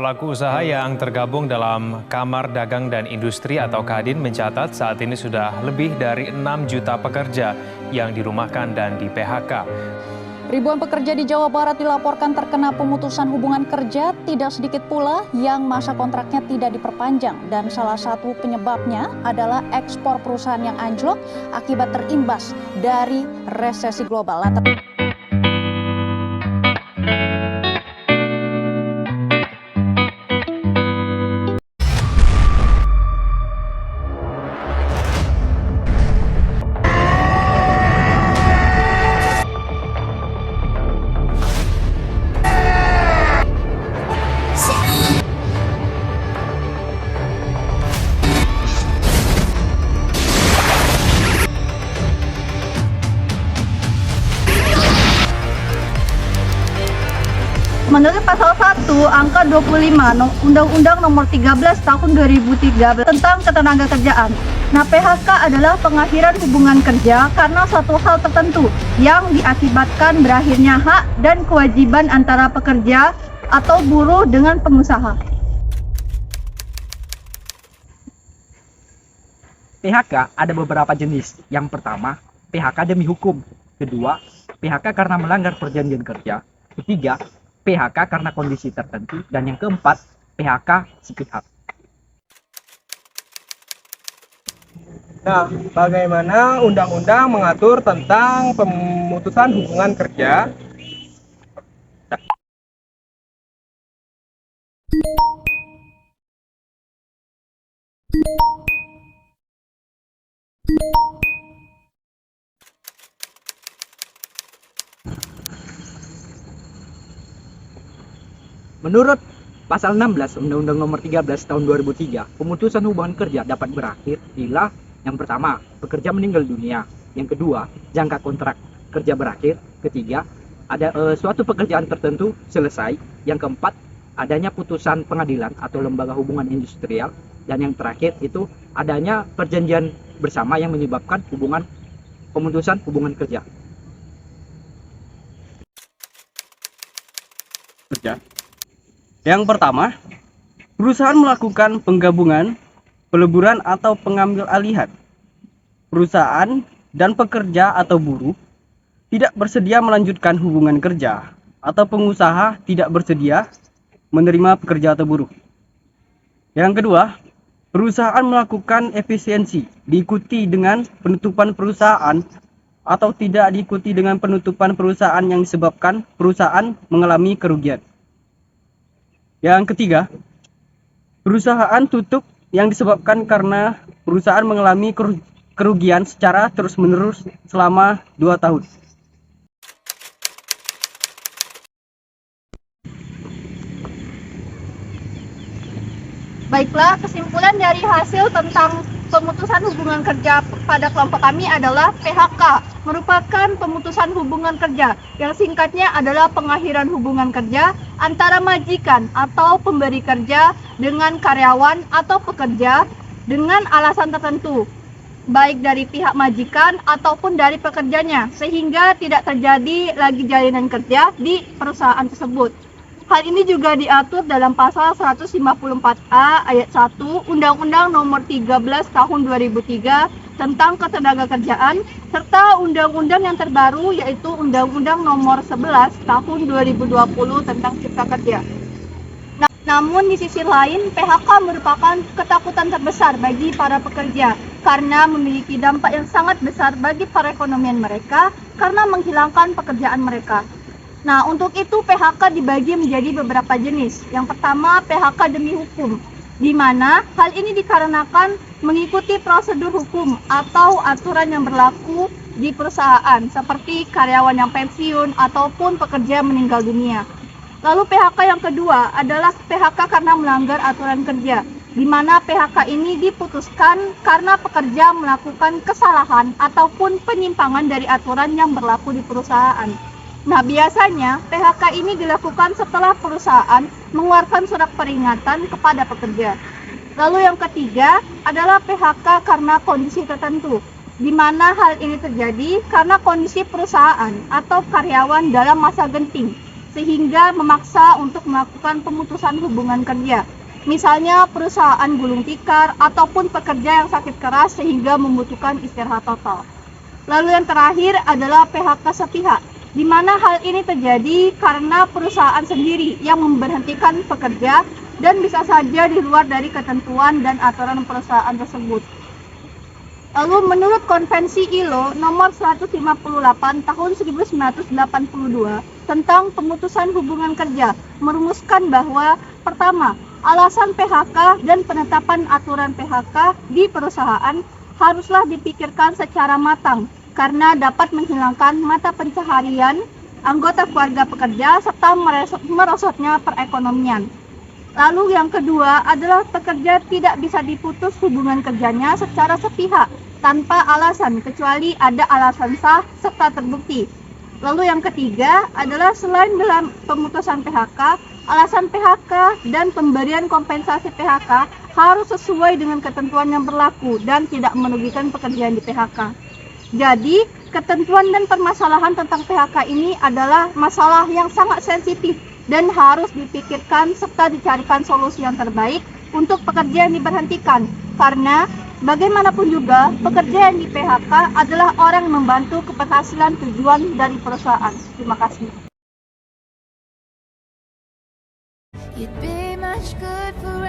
Pelaku usaha yang tergabung dalam Kamar Dagang dan Industri atau Kadin mencatat saat ini sudah lebih dari 6 juta pekerja yang dirumahkan dan di PHK. Ribuan pekerja di Jawa Barat dilaporkan terkena pemutusan hubungan kerja, tidak sedikit pula yang masa kontraknya tidak diperpanjang. Dan salah satu penyebabnya adalah ekspor perusahaan yang anjlok akibat terimbas dari resesi global. Menurut pasal 1 angka 25 Undang-Undang Nomor 13 Tahun 2013 tentang Ketenagakerjaan. Nah, PHK adalah pengakhiran hubungan kerja karena suatu hal tertentu yang diakibatkan berakhirnya hak dan kewajiban antara pekerja atau buruh dengan pengusaha. PHK ada beberapa jenis. Yang pertama, PHK demi hukum. Kedua, PHK karena melanggar perjanjian kerja. Ketiga, PHK karena kondisi tertentu. Dan yang keempat, PHK sepihak. Nah, bagaimana undang-undang mengatur tentang pemutusan hubungan kerja? Menurut pasal 16 Undang-Undang Nomor 13 Tahun 2003, pemutusan hubungan kerja dapat berakhir bila yang pertama, pekerja meninggal dunia. Yang kedua, jangka kontrak kerja berakhir. Ketiga, ada suatu pekerjaan tertentu selesai. Yang keempat, adanya putusan pengadilan atau lembaga hubungan industrial. Dan yang terakhir itu adanya perjanjian bersama yang menyebabkan pemutusan hubungan kerja. Yang pertama, perusahaan melakukan penggabungan, peleburan atau pengambil alihan. Perusahaan dan pekerja atau buruh tidak bersedia melanjutkan hubungan kerja atau pengusaha tidak bersedia menerima pekerja atau buruh. Yang kedua, perusahaan melakukan efisiensi diikuti dengan penutupan perusahaan atau tidak diikuti dengan penutupan perusahaan yang disebabkan perusahaan mengalami kerugian. Yang ketiga, perusahaan tutup yang disebabkan karena perusahaan mengalami kerugian secara terus-menerus selama 2 tahun. Baiklah, kesimpulan dari hasil tentang pemutusan hubungan kerja pada kelompok kami adalah PHK merupakan pemutusan hubungan kerja yang singkatnya adalah pengakhiran hubungan kerja antara majikan atau pemberi kerja dengan karyawan atau pekerja dengan alasan tertentu, baik dari pihak majikan ataupun dari pekerjanya, sehingga tidak terjadi lagi jalinan kerja di perusahaan tersebut. Hal ini juga diatur dalam pasal 154A ayat 1 Undang-Undang Nomor 13 Tahun 2003 tentang Ketenagakerjaan serta undang-undang yang terbaru yaitu Undang-Undang Nomor 11 Tahun 2020 tentang Cipta Kerja. Namun di sisi lain, PHK merupakan ketakutan terbesar bagi para pekerja karena memiliki dampak yang sangat besar bagi perekonomian mereka karena menghilangkan pekerjaan mereka. Nah, untuk itu PHK dibagi menjadi beberapa jenis. Yang pertama, PHK demi hukum, di mana hal ini dikarenakan mengikuti prosedur hukum atau aturan yang berlaku di perusahaan, seperti karyawan yang pensiun ataupun pekerja meninggal dunia. Lalu PHK yang kedua adalah PHK karena melanggar aturan kerja, di mana PHK ini diputuskan karena pekerja melakukan kesalahan ataupun penyimpangan dari aturan yang berlaku di perusahaan. Nah, biasanya PHK ini dilakukan setelah perusahaan mengeluarkan surat peringatan kepada pekerja. Lalu yang ketiga adalah PHK karena kondisi tertentu, di mana hal ini terjadi karena kondisi perusahaan atau karyawan dalam masa genting, sehingga memaksa untuk melakukan pemutusan hubungan kerja. Misalnya perusahaan gulung tikar ataupun pekerja yang sakit keras sehingga membutuhkan istirahat total. Lalu yang terakhir adalah PHK sepihak, di mana hal ini terjadi karena perusahaan sendiri yang memberhentikan pekerja dan bisa saja di luar dari ketentuan dan aturan perusahaan tersebut. Lalu menurut Konvensi ILO nomor 158 tahun 1982 tentang pemutusan hubungan kerja merumuskan bahwa pertama, alasan PHK dan penetapan aturan PHK di perusahaan haruslah dipikirkan secara matang karena dapat menghilangkan mata pencaharian anggota keluarga pekerja serta merosotnya perekonomian. Lalu yang kedua adalah pekerja tidak bisa diputus hubungan kerjanya secara sepihak tanpa alasan kecuali ada alasan sah serta terbukti. Lalu yang ketiga adalah selain dalam pemutusan PHK, alasan PHK dan pemberian kompensasi PHK harus sesuai dengan ketentuan yang berlaku dan tidak merugikan pekerja yang di PHK. Jadi, ketentuan dan permasalahan tentang PHK ini adalah masalah yang sangat sensitif dan harus dipikirkan serta dicarikan solusi yang terbaik untuk pekerja yang diberhentikan. Karena bagaimanapun juga, pekerja yang di PHK adalah orang yang membantu keberhasilan tujuan dari perusahaan. Terima kasih. You'd be much good for